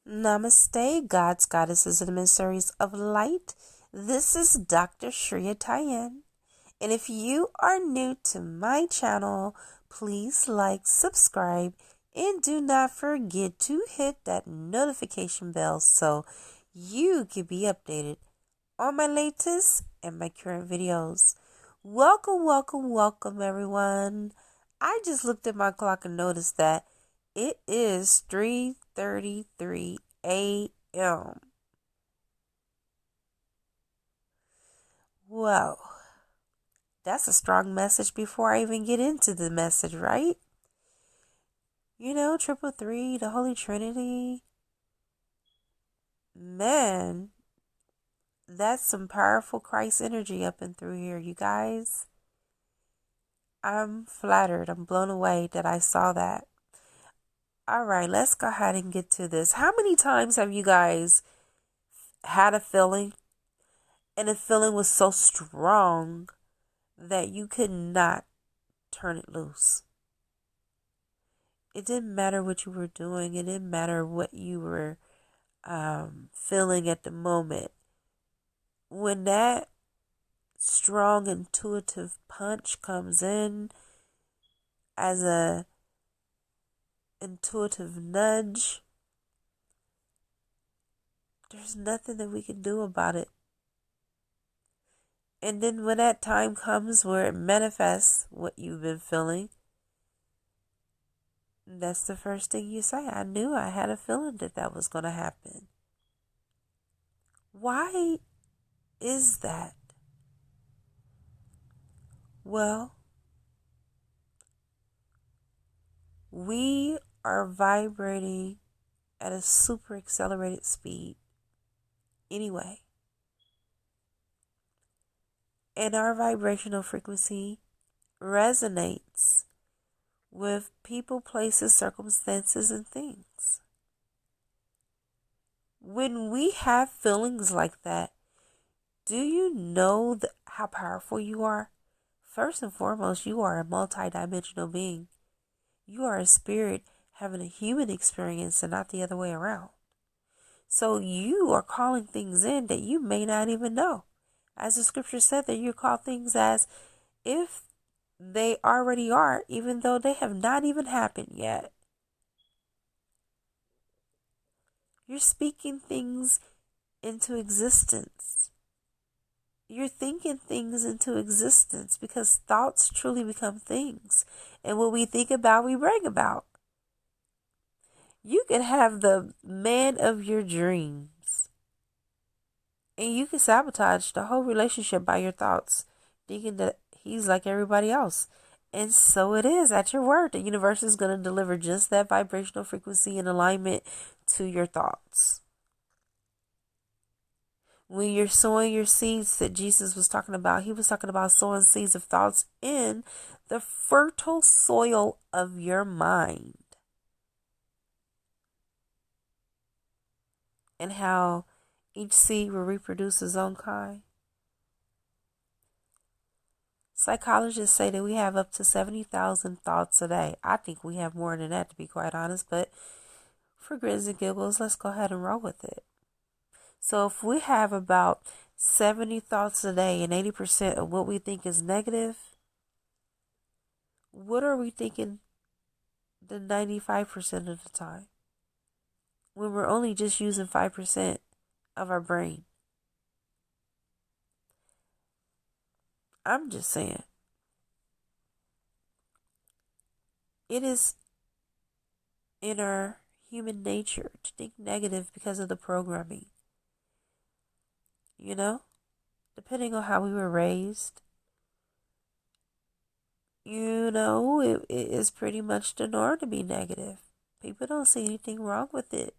Namaste, gods, goddesses, and emissaries of light. This is Dr. Shreya Tyen. And if you are new to my channel, please like, subscribe, and do not forget to hit that notification bell so you can be updated on my latest and my current videos. Welcome, welcome, welcome, everyone. I just looked at my clock and noticed that it is 3:33 a.m. Well, that's a strong message before I even get into the message, right? You know, triple three, the Holy Trinity. Man, that's some powerful Christ energy up and through here, you guys. I'm flattered. I'm blown away that I saw that. All right, let's go ahead and get to this. How many times have you guys had a feeling and the feeling was so strong that you could not turn it loose? It didn't matter what you were doing. It didn't matter what you were feeling at the moment. When that strong intuitive punch comes in as a intuitive nudge, there's nothing that we can do about it. And then when that time comes where it manifests what you've been feeling, that's the first thing you say. I knew, I had a feeling that was going to happen. Why is that? Well, we are vibrating at a super accelerated speed anyway. And our vibrational frequency resonates with people, places, circumstances, and things. When we have feelings like that, do you know how powerful you are? First and foremost, you are a multidimensional being. You are a spirit having a human experience and not the other way around. So you are calling things in that you may not even know. As the scripture said, that you call things as if they already are, even though they have not even happened yet. You're speaking things into existence. You're thinking things into existence because thoughts truly become things. And what we think about, we bring about. You can have the man of your dreams, and you can sabotage the whole relationship by your thoughts, thinking that he's like everybody else. And so it is at your word. The universe is going to deliver just that vibrational frequency in alignment to your thoughts. When you're sowing your seeds that Jesus was talking about, he was talking about sowing seeds of thoughts in the fertile soil of your mind. And how each seed will reproduce its own kind. Psychologists say that we have up to 70,000 thoughts a day. I think we have more than that, to be quite honest, but for grins and giggles, let's go ahead and roll with it. So if we have about 70 thoughts a day and 80% of what we think is negative, what are we thinking the 95% of the time? When we're only just using 5% of our brain. I'm just saying. It is in our human nature to think negative because of the programming. You know? Depending on how we were raised. You know, it is pretty much the norm to be negative. People don't see anything wrong with it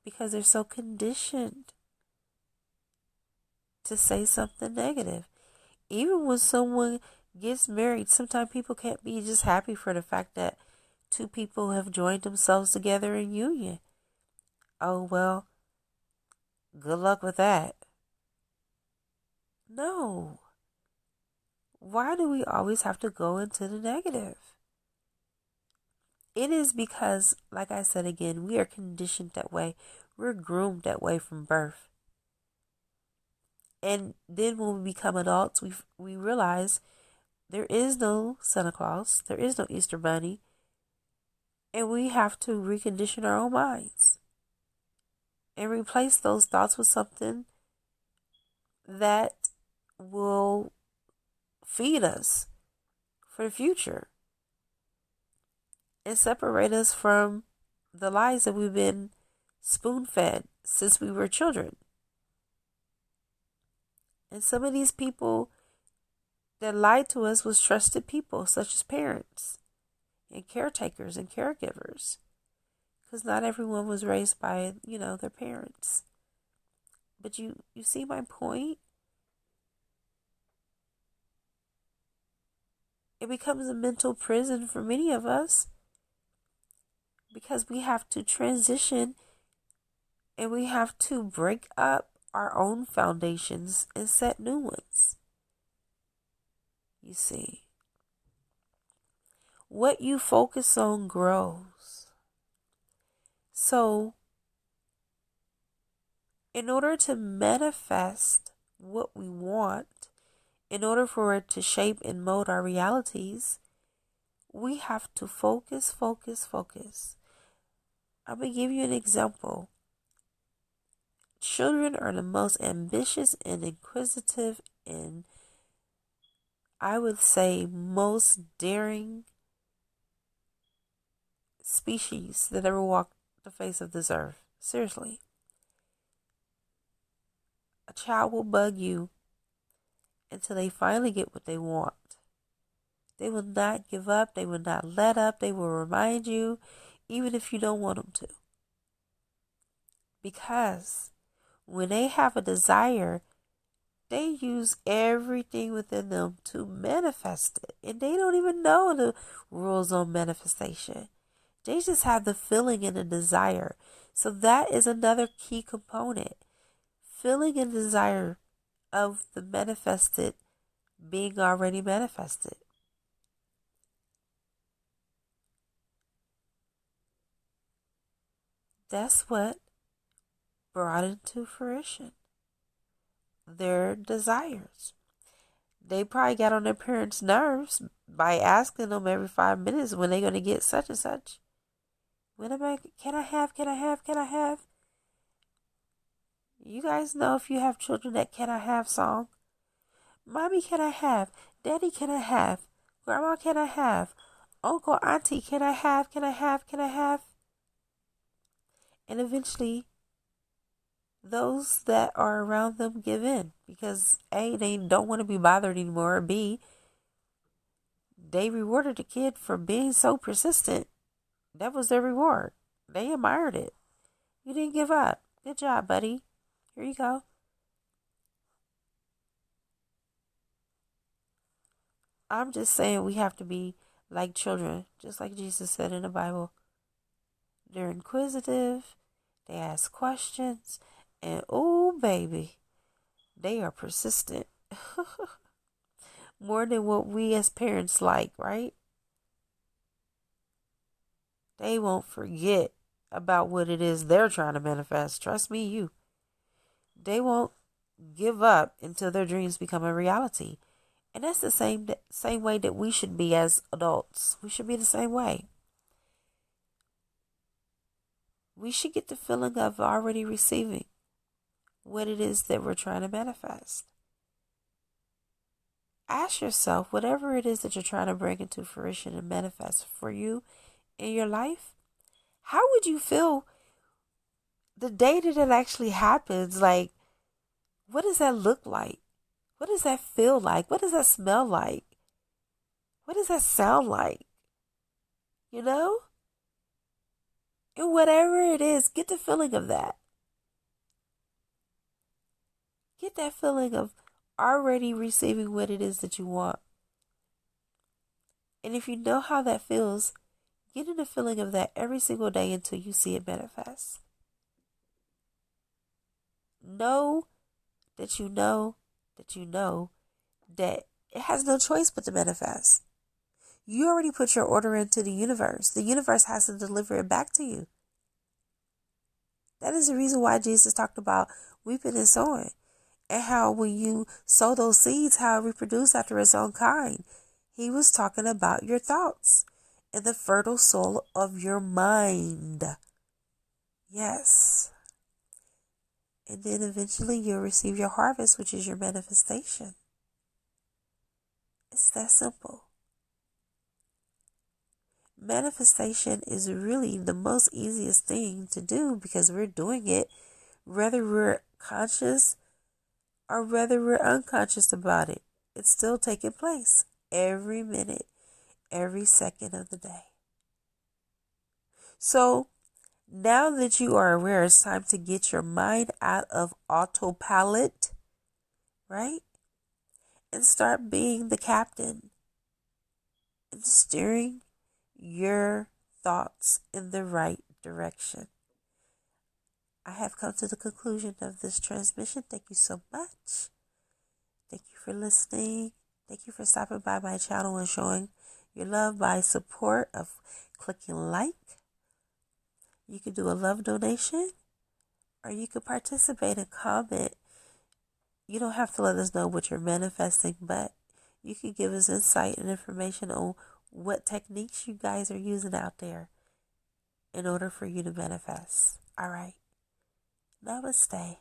because they're so conditioned to say something negative. Even when someone gets married, sometimes people can't be just happy for the fact that two people have joined themselves together in union. Oh, well, good luck with that. No. Why do we always have to go into the negative? It is because, like I said again, we are conditioned that way. We're groomed that way from birth. And then when we become adults, we realize there is no Santa Claus, there is no Easter Bunny, and we have to recondition our own minds and replace those thoughts with something that will feed us for the future and separate us from the lies that we've been spoon-fed since we were children. And some of these people that lied to us was trusted people, such as parents and caretakers and caregivers, because not everyone was raised by, their parents. But you see my point? It becomes a mental prison for many of us because we have to transition and we have to break up our own foundations and set new ones. You see, what you focus on grows. So, in order to manifest what we want, in order for it to shape and mold our realities, we have to focus, focus, focus. I'm going to give you an example. Children are the most ambitious and inquisitive and, I would say, most daring species that ever walked the face of this earth. Seriously. A child will bug you until they finally get what they want. They will not give up. They will not let up. They will remind you, even if you don't want them to. Because when they have a desire, they use everything within them to manifest it. And they don't even know the rules on manifestation. They just have the feeling and the desire. So that is another key component. Feeling and desire of the manifested being already manifested. That's what brought into fruition their desires. They probably got on their parents' nerves by asking them every 5 minutes when they're going to get such and such. Can I have? You guys know if you have children that can I have song. Mommy, can I have? Daddy, can I have? Grandma, can I have? Uncle, auntie, can I have? And eventually, those that are around them give in because A, they don't want to be bothered anymore. B, they rewarded the kid for being so persistent. That was their reward. They admired it. You didn't give up. Good job, buddy. Here you go. I'm just saying we have to be like children, just like Jesus said in the Bible. They're inquisitive. They ask questions. And oh, baby, they are persistent. More than what we as parents like, right? They won't forget about what it is they're trying to manifest. Trust me, They won't give up until their dreams become a reality. And that's the same way that we should be as adults. We should be the same way. We should get the feeling of already receiving what it is that we're trying to manifest. Ask yourself, whatever it is that you're trying to bring into fruition and manifest for you in your life, how would you feel the day that it actually happens? Like, what does that look like? What does that feel like? What does that smell like? What does that sound like? You know? And whatever it is, get the feeling of that. Get that feeling of already receiving what it is that you want. And if you know how that feels, get in the feeling of that every single day until you see it manifest. Know that you know that you know that it has no choice but to manifest. You already put your order into the universe. The universe has to deliver it back to you. That is the reason why Jesus talked about weeping and sowing. And how when you sow those seeds, how it reproduces after its own kind. He was talking about your thoughts and the fertile soil of your mind. Yes. And then eventually you'll receive your harvest, which is your manifestation. It's that simple. Manifestation is really the most easiest thing to do because we're doing it whether we're conscious or whether we're unconscious about it. It's still taking place every minute, every second of the day. So now that you are aware, it's time to get your mind out of autopilot, right? And start being the captain and steering your thoughts in the right direction. I have come to the conclusion of this transmission. Thank you so much. Thank you for listening. Thank you for stopping by my channel and showing your love by support of clicking like. You could do a love donation or you could participate and comment. You don't have to let us know what you're manifesting, but you can give us insight and information on what techniques you guys are using out there in order for you to manifest. All right. Namaste.